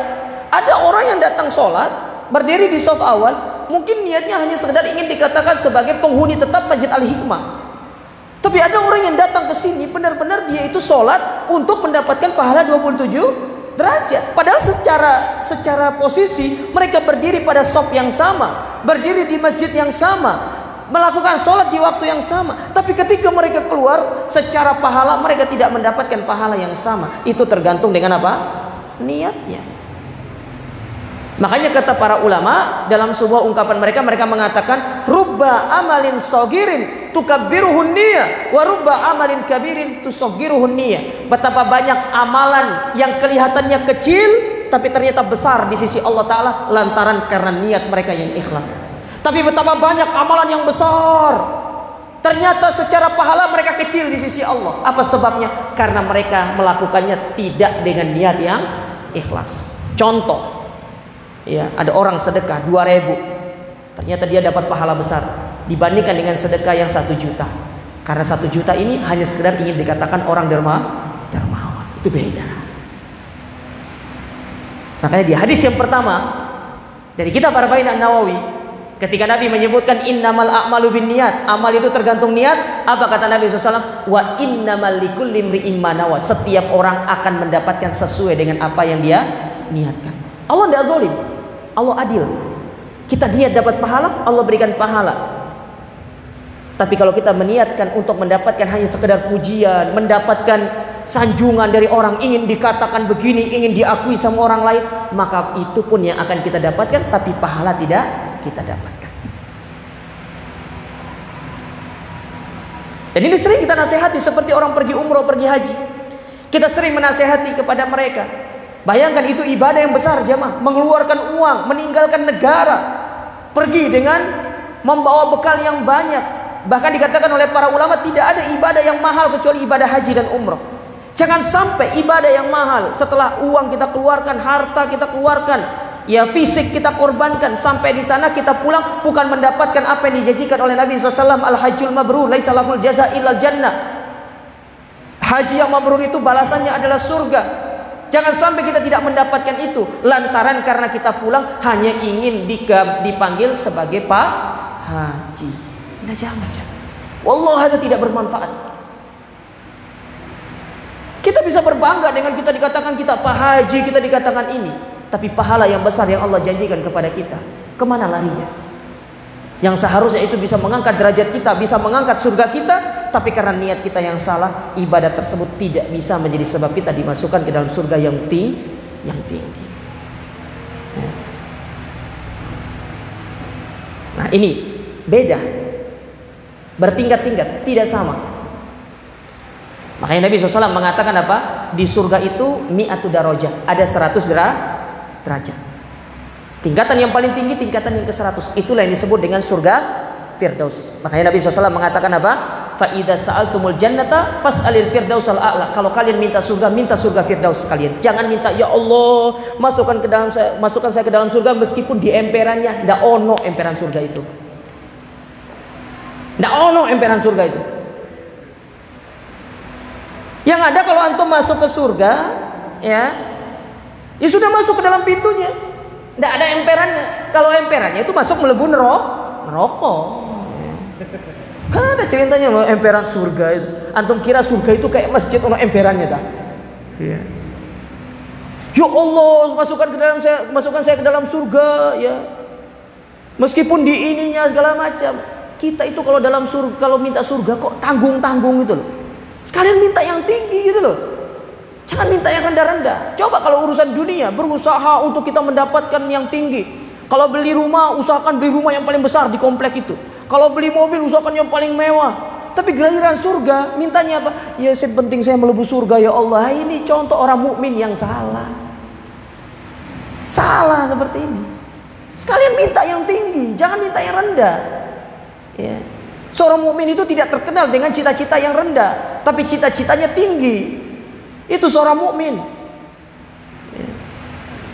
Ada orang yang datang sholat, berdiri di saf awal, mungkin niatnya hanya sekedar ingin dikatakan sebagai penghuni tetap Masjid Al-Hikmah. Tapi ada orang yang datang ke sini benar-benar dia itu sholat untuk mendapatkan pahala 27 derajat. Padahal secara posisi mereka berdiri pada saf yang sama, berdiri di masjid yang sama, melakukan sholat di waktu yang sama. Tapi ketika mereka keluar, secara pahala mereka tidak mendapatkan pahala yang sama. Itu tergantung dengan apa? Niatnya. Makanya kata para ulama dalam sebuah ungkapan mereka mengatakan rubba amalin sogirin tukabbiruhun niyah wa rubba amalin kabirin tusoggiruhun niyah. Betapa banyak amalan yang kelihatannya kecil tapi ternyata besar di sisi Allah Ta'ala lantaran karena niat mereka yang ikhlas. Tapi betapa banyak amalan yang besar, ternyata secara pahala mereka kecil di sisi Allah. Apa sebabnya? Karena mereka melakukannya tidak dengan niat yang ikhlas. Contoh, ya, ada orang sedekah 2.000, ternyata dia dapat pahala besar dibandingkan dengan sedekah yang 1 juta. Karena 1 juta ini hanya sekedar ingin dikatakan orang dermawan. Itu beda. Makanya di hadis yang pertama dari kitab Arba'in An-Nawawi, ketika Nabi menyebutkan innamal a'malu binniyat, amal itu tergantung niat, apa kata Nabi SAW? Wa innamal likulli imri'in ma nawa, setiap orang akan mendapatkan sesuai dengan apa yang dia niatkan. Allah tidak zalim, Allah adil. Kita niat dapat pahala, Allah berikan pahala. Tapi kalau kita meniatkan untuk mendapatkan hanya sekedar pujian, mendapatkan sanjungan dari orang, ingin dikatakan begini, ingin diakui sama orang lain, maka itu pun yang akan kita dapatkan, tapi pahala tidak kita dapatkan. Dan ini sering kita nasihati seperti orang pergi umroh, pergi haji. Kita sering menasihati kepada mereka. Bayangkan itu ibadah yang besar jemaah, mengeluarkan uang, meninggalkan negara, pergi dengan membawa bekal yang banyak. Bahkan dikatakan oleh para ulama tidak ada ibadah yang mahal kecuali ibadah haji dan umroh. Jangan sampai ibadah yang mahal setelah uang kita keluarkan, harta kita keluarkan, ya fisik kita korbankan, sampai di sana kita pulang bukan mendapatkan apa yang dijanjikan oleh Nabi SAW. Al-hajjul mabrur laisa lahul jaza illal jannah. Haji yang mabrur itu balasannya adalah surga. Jangan sampai kita tidak mendapatkan itu lantaran karena kita pulang hanya ingin dipanggil sebagai Pak Haji. Nah, jangan. Wallah, itu tidak bermanfaat. Kita bisa berbangga dengan kita dikatakan kita Pak Haji, kita dikatakan ini. Tapi pahala yang besar yang Allah janjikan kepada kita, kemana larinya? Yang seharusnya itu bisa mengangkat derajat kita, bisa mengangkat surga kita, tapi karena niat kita yang salah, ibadah tersebut tidak bisa menjadi sebab kita dimasukkan ke dalam surga yang tinggi. Nah, ini beda, bertingkat-tingkat, tidak sama. Makanya Nabi SAW mengatakan apa? Di surga itu mi'atu darajah, ada 100 derajat. Tingkatan yang paling tinggi, tingkatan yang ke-100. Itulah yang disebut dengan surga Firdaus. Makanya Nabi SAW mengatakan apa? Fa idza sa'altumul jannata fas'alil firdausal a'la. Kalau kalian minta surga Firdaus kalian. Jangan minta ya Allah, masukkan saya ke dalam surga meskipun di emperannya. Ndak ono emperan surga itu. Ndak ono emperan surga itu. Yang ada kalau antum masuk ke surga, ya sudah masuk ke dalam pintunya, tidak ada emperannya. Kalau emperannya itu masuk melebu neraka. Ada ceritanya emperan surga itu. Antum kira surga itu kayak masjid ono emperannya tak? Iya. Ya Allah, masukkan saya ke dalam surga, ya. Meskipun di ininya segala macam. Kita itu kalau dalam surga, kalau minta surga kok tanggung-tanggung gitu loh. Sekalian minta yang tinggi gitu loh. Jangan minta yang rendah-rendah. Coba kalau urusan dunia, berusaha untuk kita mendapatkan yang tinggi. Kalau beli rumah, usahakan beli rumah yang paling besar di komplek itu. Kalau beli mobil, usahakan yang paling mewah. Tapi giliran surga, mintanya apa? Ya penting saya melebu surga ya Allah. Ini contoh orang mukmin yang salah. Salah seperti ini. Sekalian minta yang tinggi, jangan minta yang rendah. Ya. Seorang mukmin itu tidak terkenal dengan cita-cita yang rendah, tapi cita-citanya tinggi. Itu seorang mukmin.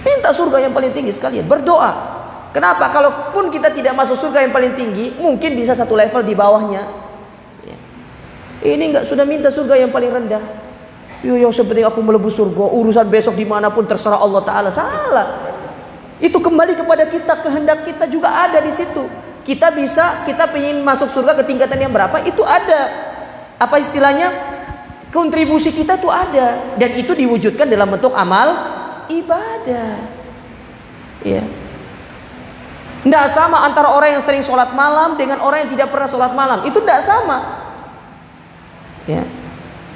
Minta surga yang paling tinggi sekalian, berdoa. Kenapa? Kalaupun kita tidak masuk surga yang paling tinggi, mungkin bisa satu level di bawahnya. Ini enggak, sudah minta surga yang paling rendah. Yo seperti aku melebu surga, urusan besok dimanapun terserah Allah Ta'ala. Salah. Itu kembali kepada kita, kehendak kita juga ada di situ. Kita ingin masuk surga ke tingkatan yang berapa, itu ada. Apa istilahnya? Kontribusi kita itu ada. Dan itu diwujudkan dalam bentuk amal ibadah. Ya. Tidak sama antara orang yang sering sholat malam dengan orang yang tidak pernah sholat malam. Itu tidak sama. Ya.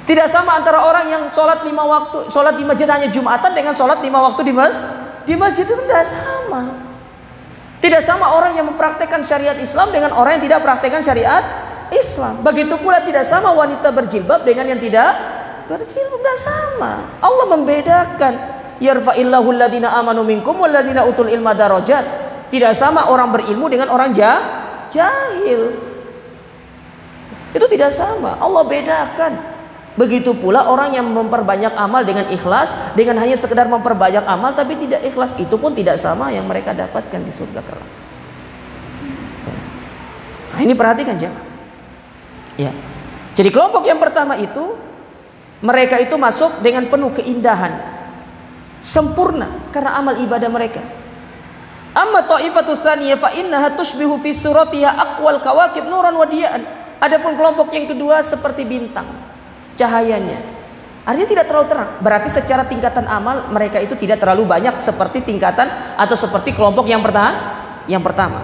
Tidak sama antara orang yang sholat 5 waktu, sholat di masjid hanya Jumatan dengan sholat 5 waktu di masjid itu tidak sama. Tidak sama orang yang mempraktekkan syariat Islam dengan orang yang tidak praktekkan syariat Islam. Begitu pula tidak sama wanita berjilbab dengan yang tidak berjilbab. Tidak sama. Allah membedakan. Yarfa'illahu alladhina amanu minkum walladhina utul ilma darajat. Tidak sama orang berilmu dengan orang jahil. Itu tidak sama. Allah bedakan. Begitu pula orang yang memperbanyak amal dengan ikhlas, dengan hanya sekedar memperbanyak amal tapi tidak ikhlas, itu pun tidak sama yang mereka dapatkan di surga kelak. Nah, ini perhatikan jemaah. Ya. Jadi kelompok yang pertama itu mereka itu masuk dengan penuh keindahan, sempurna karena amal ibadah mereka. Amma ta'ifatus tsaniyah fa innaha tushbihu fi suratiha aqwal kawakib nuran wa diya'an. Adapun kelompok yang kedua seperti bintang, cahayanya. Artinya tidak terlalu terang. Berarti secara tingkatan amal mereka itu tidak terlalu banyak seperti tingkatan atau seperti kelompok yang pertama.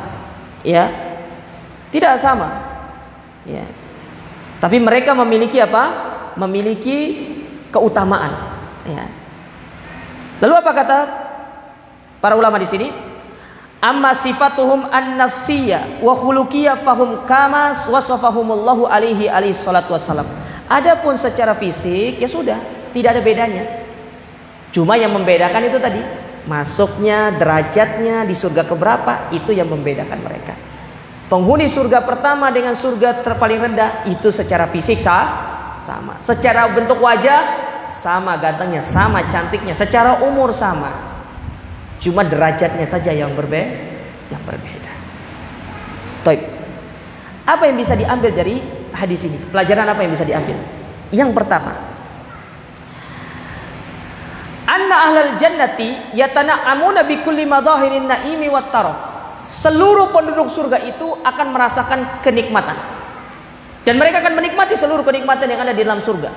Ya. Tidak sama. Ya. Tapi mereka memiliki apa? Memiliki keutamaan. Ya. Lalu apa kata para ulama di sini? Amma sifatuhum an-nafsiyah wa khuluqiyah fahum kama wasafahumullahu alaihi salatu wassalam. Adapun secara fisik ya sudah, tidak ada bedanya. Cuma yang membedakan itu tadi, masuknya, derajatnya di surga keberapa, itu yang membedakan mereka. Penghuni surga pertama dengan surga terpaling rendah itu secara fisik sama. Secara bentuk wajah sama, gantengnya sama, cantiknya. Secara umur sama. Cuma derajatnya saja yang berbeda. Taib. Apa yang bisa diambil dari hadis ini? Pelajaran apa yang bisa diambil? Yang pertama, anna ahlal jannati yatana'amuna bi kulli madhahirin na'imi wat taraf. Seluruh penduduk surga itu akan merasakan kenikmatan. Dan mereka akan menikmati seluruh kenikmatan yang ada di dalam surga.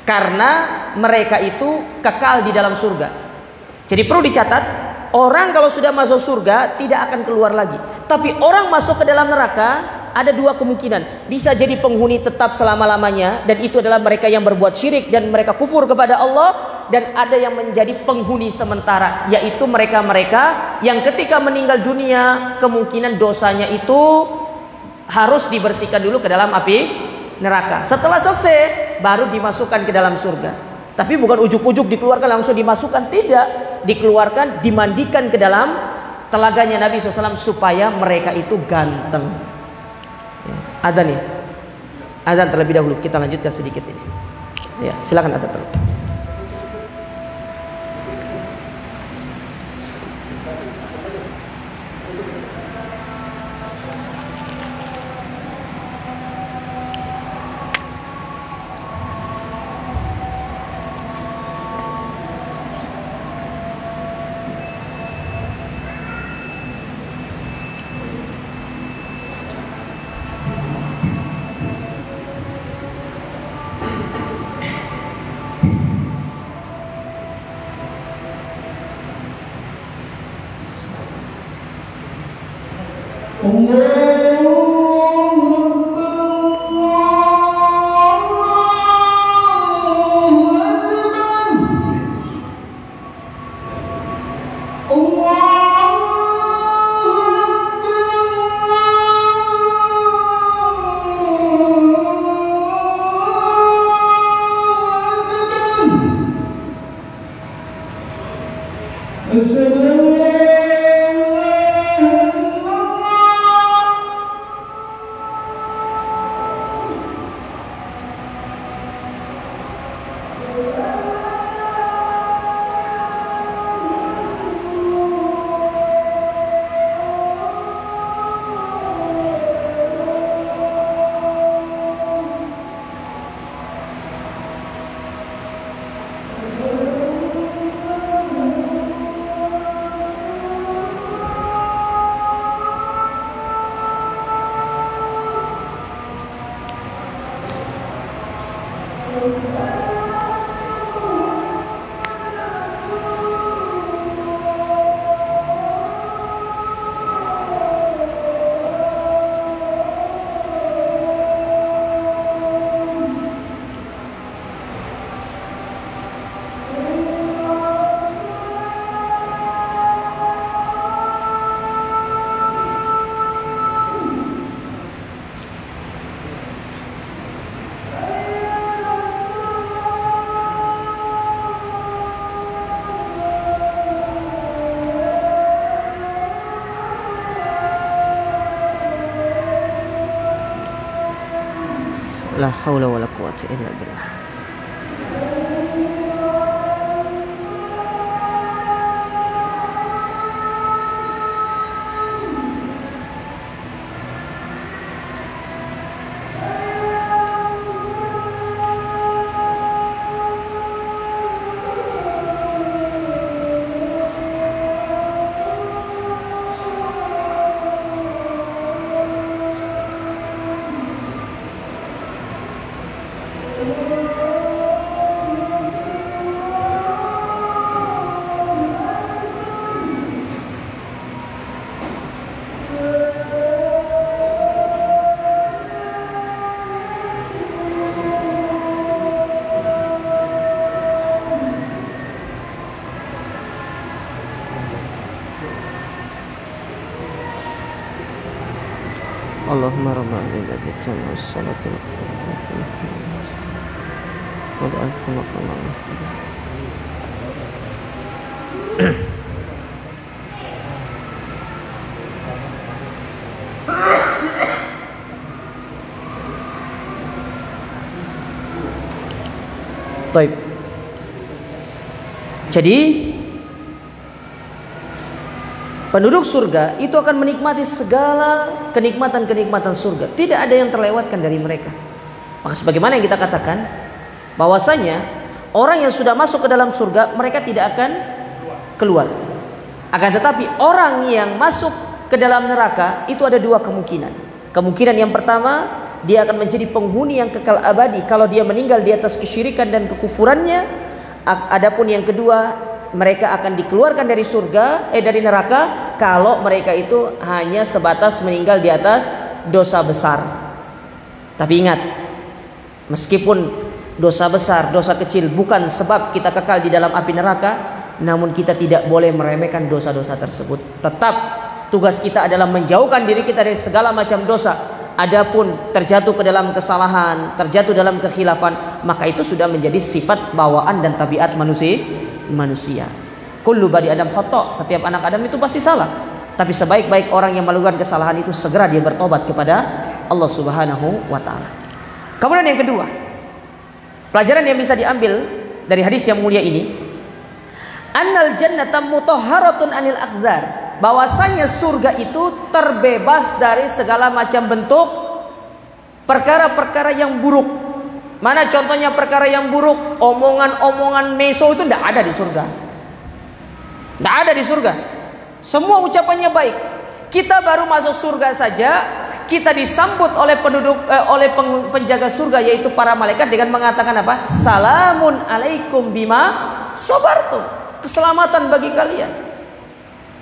Karena mereka itu kekal di dalam surga. Jadi perlu dicatat, orang kalau sudah masuk surga tidak akan keluar lagi. Tapi orang masuk ke dalam neraka ada dua kemungkinan. Bisa jadi penghuni tetap selama-lamanya, dan itu adalah mereka yang berbuat syirik dan mereka kufur kepada Allah. Dan ada yang menjadi penghuni sementara, yaitu mereka-mereka yang ketika meninggal dunia kemungkinan dosanya itu harus dibersihkan dulu ke dalam api neraka. Setelah selesai baru dimasukkan ke dalam surga. Tapi bukan ujuk-ujuk dikeluarkan langsung dimasukkan, tidak. Dikeluarkan, dimandikan ke dalam telaganya Nabi SAW supaya mereka itu ganteng. Adzan ya. Adzan terlebih dahulu, kita lanjutkan sedikit ini. Ya, silakan adzan terlebih. La haula wala quwwata illa billah. Allahumma rabbana lillahi ta'ala salatu wa barakatuh. Taib. Jadi penduduk surga itu akan menikmati segala kenikmatan-kenikmatan surga. Tidak ada yang terlewatkan dari mereka. Maka sebagaimana yang kita katakan, bahwasanya orang yang sudah masuk ke dalam surga, mereka tidak akan keluar. Akan tetapi orang yang masuk ke dalam neraka itu ada dua kemungkinan. Kemungkinan yang pertama, dia akan menjadi penghuni yang kekal abadi kalau dia meninggal di atas kesyirikan dan kekufurannya. Adapun yang kedua, mereka akan dikeluarkan dari surga, dari neraka kalau mereka itu hanya sebatas meninggal di atas dosa besar. Tapi ingat, meskipun dosa besar, dosa kecil bukan sebab kita kekal di dalam api neraka, namun kita tidak boleh meremehkan dosa-dosa tersebut. Tetap tugas kita adalah menjauhkan diri kita dari segala macam dosa. Adapun terjatuh ke dalam kesalahan, terjatuh dalam kekhilafan, maka itu sudah menjadi sifat bawaan dan tabiat manusia. Kullu bani Adam khata', setiap anak Adam itu pasti salah. Tapi sebaik-baik orang yang melakukan kesalahan itu segera dia bertobat kepada Allah Subhanahu wa taala. Kemudian yang kedua, pelajaran yang bisa diambil dari hadis yang mulia ini, annal jannata mutahharatun anil aqdar. Bahwasanya surga itu terbebas dari segala macam bentuk perkara-perkara yang buruk. Mana contohnya perkara yang buruk? Omongan-omongan meso itu tidak ada di surga. Tidak ada di surga. Semua ucapannya baik. Kita baru masuk surga saja, kita disambut oleh penjaga surga, yaitu para malaikat, dengan mengatakan apa? Salamun alaikum bima sabartum. Keselamatan bagi kalian.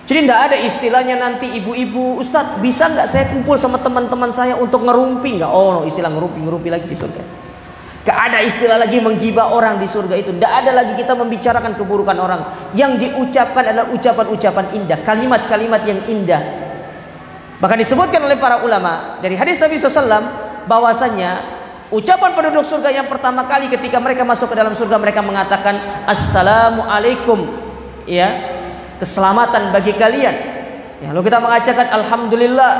Jadi tidak ada istilahnya nanti ibu-ibu, Ustadz bisa nggak saya kumpul sama teman-teman saya untuk ngerumpi? Nggak, no, istilah ngerumpi lagi di surga. Gak ada istilah lagi menggibah orang di surga itu. Tidak ada lagi kita membicarakan keburukan orang. Yang diucapkan adalah ucapan-ucapan indah, kalimat-kalimat yang indah. Bahkan disebutkan oleh para ulama dari hadis Nabi SAW bahwasanya ucapan penduduk surga yang pertama kali ketika mereka masuk ke dalam surga, mereka mengatakan Assalamualaikum, ya, keselamatan bagi kalian. Ya, lalu kita mengajarkan alhamdulillah,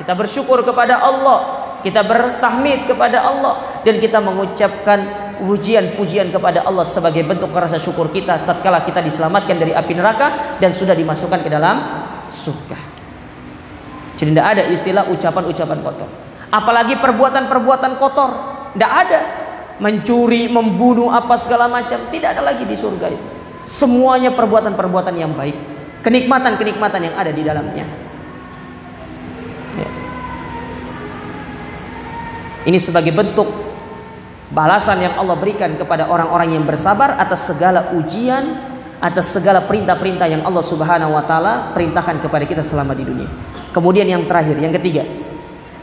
kita bersyukur kepada Allah, kita bertahmid kepada Allah, dan kita mengucapkan pujian-pujian kepada Allah sebagai bentuk rasa syukur kita tatkala kita diselamatkan dari api neraka dan sudah dimasukkan ke dalam surga. Jadi tidak ada istilah ucapan-ucapan kotor, apalagi perbuatan-perbuatan kotor. Tidak ada mencuri, membunuh, apa segala macam, tidak ada lagi di surga itu. Semuanya perbuatan-perbuatan yang baik, kenikmatan-kenikmatan yang ada di dalamnya. Ya. Ini sebagai bentuk balasan yang Allah berikan kepada orang-orang yang bersabar atas segala ujian, atas segala perintah-perintah yang Allah Subhanahu wa taala perintahkan kepada kita selama di dunia. Kemudian yang terakhir, yang ketiga,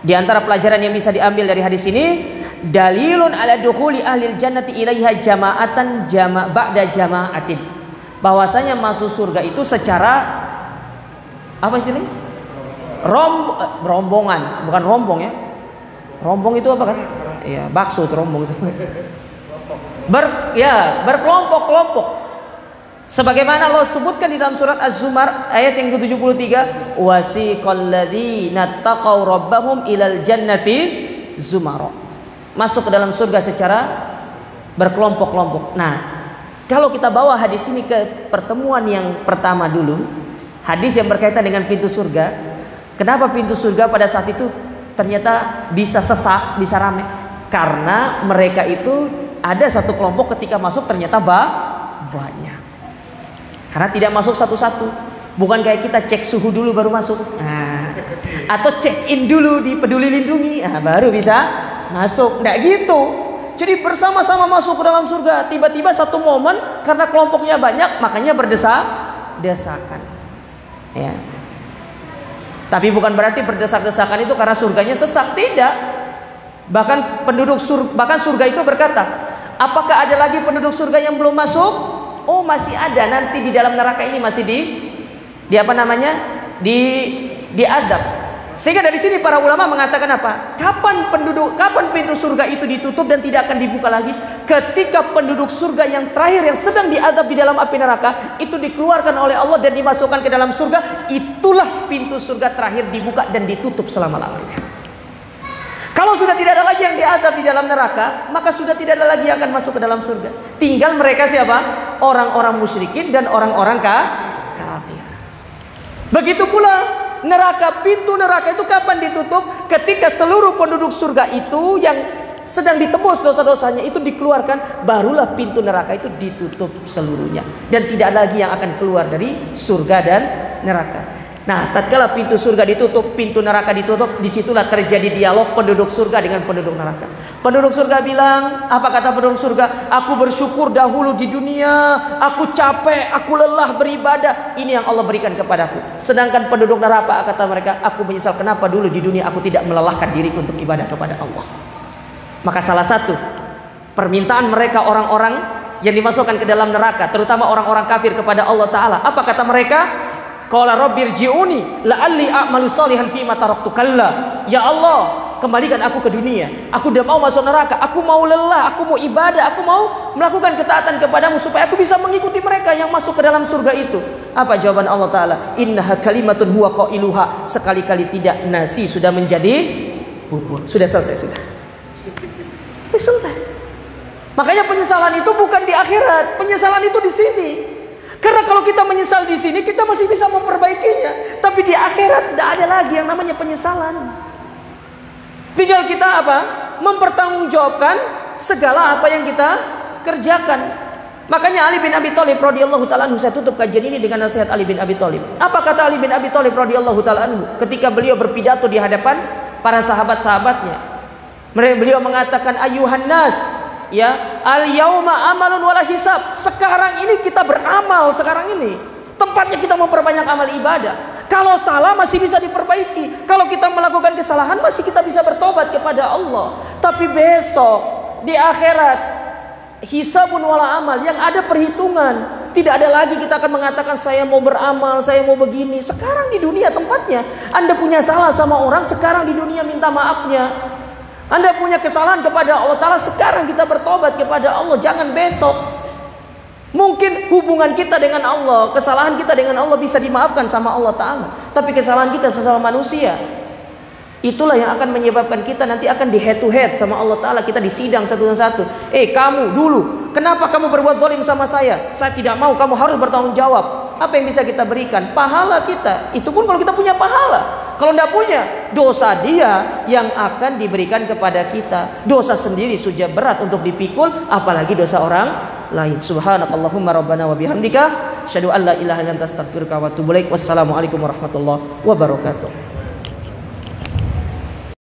di antara pelajaran yang bisa diambil dari hadis ini, dalilun ala dukhuli ahlil jannati ilaiha jama'atan ba'da jama'atin. Bahwasanya masuk surga itu secara apa istilahnya? Rombongan, bukan rombong ya. Rombong itu apa kan? Ya, bakso itu rombong itu. Berkelompok-kelompok. Sebagaimana Allah sebutkan di dalam surat Az-Zumar ayat yang ke-73, wasiqal ladzina taqaw rabbahum ilal jannati zumara. Masuk ke dalam surga secara berkelompok-kelompok. Nah, kalau kita bawa hadis ini ke pertemuan yang pertama dulu, hadis yang berkaitan dengan pintu surga. Kenapa pintu surga pada saat itu ternyata bisa sesak, bisa ramai? Karena mereka itu ada satu kelompok ketika masuk ternyata banyak. Karena tidak masuk satu-satu. Bukan kayak kita cek suhu dulu baru masuk. Nah, atau check in dulu di Peduli Lindungi, baru bisa masuk. Nggak gitu. Jadi bersama-sama masuk ke dalam surga. Tiba-tiba satu momen karena kelompoknya banyak, makanya berdesak-desakan. Ya. Tapi bukan berarti berdesak-desakan itu karena surganya sesak, tidak. Bahkan surga itu berkata, apakah ada lagi penduduk surga yang belum masuk? Oh, masih ada. Nanti di dalam neraka ini masih diadab. Sehingga dari sini para ulama mengatakan apa? Kapan pintu surga itu ditutup dan tidak akan dibuka lagi? Ketika penduduk surga yang terakhir yang sedang diadab di dalam api neraka itu dikeluarkan oleh Allah dan dimasukkan ke dalam surga, itulah pintu surga terakhir dibuka dan ditutup selama-lamanya. Kalau sudah tidak ada lagi yang diadab di dalam neraka, maka sudah tidak ada lagi yang akan masuk ke dalam surga. Tinggal mereka siapa? Orang-orang musyrikin dan orang-orang kafir. Begitu pula neraka, pintu neraka itu kapan ditutup? Ketika seluruh penduduk surga itu yang sedang ditebus dosa-dosanya itu dikeluarkan, barulah pintu neraka itu ditutup seluruhnya. Dan tidak ada lagi yang akan keluar dari surga dan neraka. Nah, tatkala pintu surga ditutup, pintu neraka ditutup, disitulah terjadi dialog penduduk surga dengan penduduk neraka. Penduduk surga bilang, apa kata penduduk surga? Aku bersyukur dahulu di dunia, aku capek, aku lelah beribadah, ini yang Allah berikan kepadaku. Sedangkan penduduk neraka, kata mereka, aku menyesal kenapa dulu di dunia aku tidak melelahkan diriku untuk ibadah kepada Allah. Maka salah satu permintaan mereka orang-orang yang dimasukkan ke dalam neraka, terutama orang-orang kafir kepada Allah Ta'ala, apa kata mereka? Qala rabbirji'uni la'alli a'malu shalihan fima taraktu kalla. Ya Allah, kembalikan aku ke dunia. Aku tidak mau masuk neraka. Aku mau lelah, aku mau ibadah, aku mau melakukan ketaatan kepadamu supaya aku bisa mengikuti mereka yang masuk ke dalam surga itu. Apa jawaban Allah Ta'ala? Innaha kalimatun huwa qailuha. Sekali-kali tidak, nasi sudah menjadi bubur. Sudah selesai, sudah. Selesai. Makanya penyesalan itu bukan di akhirat, penyesalan itu di sini. Karena kalau kita menyesal di sini, kita masih bisa memperbaikinya. Tapi di akhirat tidak ada lagi yang namanya penyesalan. Tinggal kita apa? Mempertanggungjawabkan segala apa yang kita kerjakan. Makanya Ali bin Abi Thalib radhiyallahu taala anhu, saya tutup kajian ini dengan nasihat Ali bin Abi Thalib. Apa kata Ali bin Abi Thalib radhiyallahu taala anhu ketika beliau berpidato di hadapan para sahabat-sahabatnya? Beliau mengatakan, ayuhan nas, ya, al yauma amalun wala hisab. Sekarang ini kita beramal, sekarang ini tempatnya kita memperbanyak amal ibadah. Kalau salah masih bisa diperbaiki, kalau kita melakukan kesalahan masih kita bisa bertobat kepada Allah. Tapi besok di akhirat hisabun wala amal, yang ada perhitungan. Tidak ada lagi kita akan mengatakan saya mau beramal, saya mau begini. Sekarang di dunia tempatnya Anda punya salah sama orang, sekarang di dunia minta maafnya. Anda punya kesalahan kepada Allah Ta'ala, sekarang kita bertobat kepada Allah, jangan besok. Mungkin hubungan kita dengan Allah, kesalahan kita dengan Allah bisa dimaafkan sama Allah Ta'ala. Tapi kesalahan kita sesama manusia, itulah yang akan menyebabkan kita nanti akan di head to head sama Allah Ta'ala. Kita disidang satu-satu. Kamu dulu, kenapa kamu berbuat zalim sama saya? Saya tidak mau, kamu harus bertanggung jawab. Apa yang bisa kita berikan? Pahala kita. Itu pun kalau kita punya pahala. Kalau tidak punya, dosa dia yang akan diberikan kepada kita. Dosa sendiri sudah berat untuk dipikul, apalagi dosa orang lain. Subhanakallahumma rabbana wa bihamdika, asyhadu an la ilaha illa anta astaghfiruka wa atubu ilaik. Wassalamualaikum warahmatullahi wabarakatuh.